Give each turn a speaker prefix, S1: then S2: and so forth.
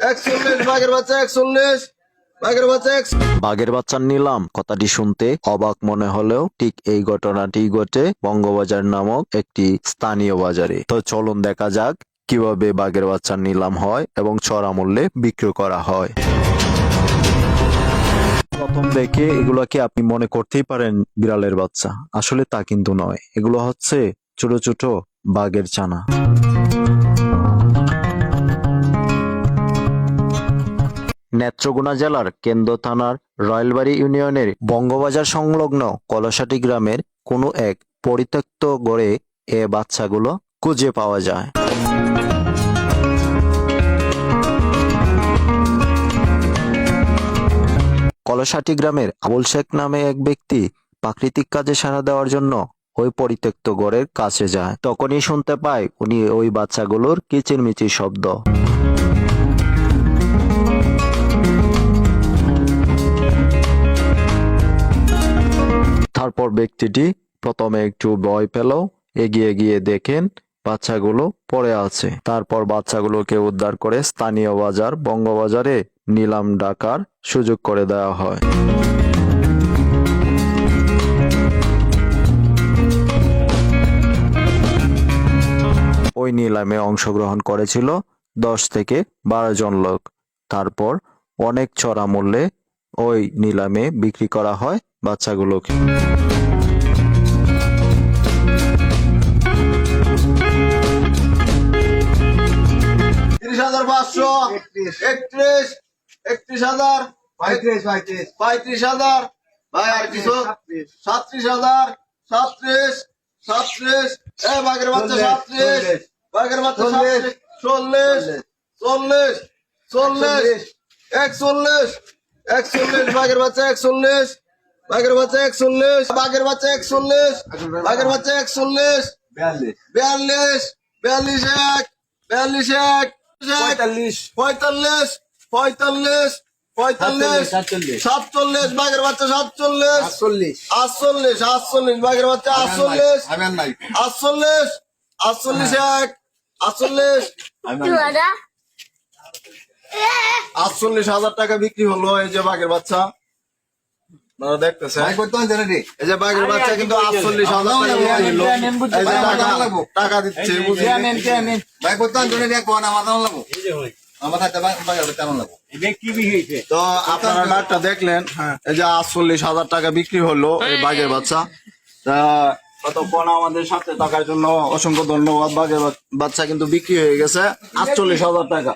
S1: 41 বাঘের বাচ্চা 41 বাঘের বাচ্চা
S2: বাঘের বাচ্চা নিলাম কথাটি শুনতে অবাক মনে হলেও ঠিক এই ঘটনাটি ঘটে বঙ্গবাজার নামক একটি স্থানীয় বাজারে। তো চলুন দেখা যাক কিভাবে বাঘের বাচ্চা নিলাম হয় এবং চড়া মূল্যে বিক্রি করা হয়। প্রথম দেখে এগুলাকে আপনি মনে করতেই পারেন বিড়ালের বাচ্চা, আসলে তা কিন্তু নয়। এগুলো হচ্ছে ছোট ছোট বাঘের ছানা। নেত্রকোনা জেলার কেন্দ্র থানার রয়েলবাড়ি ইউনিয়নের বঙ্গবাজার সংলগ্ন কলসাটি গ্রামের কোনো এক পরিত্যক্ত গড়ে এ বাচ্চাগুলো খুঁজে পাওয়া যায়। কলসাটি গ্রামের আবুল শেখ নামে এক ব্যক্তি প্রাকৃতিক কাজে সাড়া দেওয়ার জন্য ওই পরিত্যক্ত গড়ের কাছে যায়। তখনই শুনতে পায় উনি ওই বাচ্চাগুলোর কিচিরমিচির শব্দ। তারপর ব্যক্তিটি প্রথমে একটু ভয় পেল, এগিয়ে গিয়ে দেখেন বাচ্চাগুলো পড়ে আছে। তারপর বাচ্চাগুলোকে উদ্ধার করে স্থানীয় বাজার বঙ্গবাজারে নিলাম ডাকার সুযোগ করে দেওয়া হয়। ওই নিলামে অংশগ্রহণ করেছিল 10 থেকে 12 জন লোক। তারপর অনেক চড়া মূল্যে ওই নিলামে বিক্রি করা হয় বাচ্চাগুলোকে।
S1: 30,500 31 31,000 35,000 ভাই আর কিছু 37,000 37 37 এ বাঘের বাচ্চা 37 বাঘের বাচ্চা 40 40 40 41 41 বাঘের বাচ্চা 41 বাঘের বাচ্চা 41 বাঘের বাচ্চা 41 বাঘের বাচ্চা 41 42 42 42 1 42 45 45 45 47 বাঘের বাচ্চা 47 48 48 বাঘের বাচ্চা 48 48 48 1 48 48,000 টাকা বিক্রি হলো এই যে বাঘের বাচ্চা। আপনারা দেখতেছেন এই যে বাঘের বাচ্চা কিন্তু 48,000 টাকা বিক্রি হলো। এই যে টাকা দিচ্ছে তো আপনারা ডাকটা দেখলেন। এই যে 48,000 টাকা বিক্রি হলো এই বাঘের বাচ্চা। কতক্ষণ আমাদের সাথে থাকার জন্য অসংখ্য ধন্যবাদ। বাঘের বাচ্চা কিন্তু বিক্রি হয়ে গেছে 48,000 টাকা।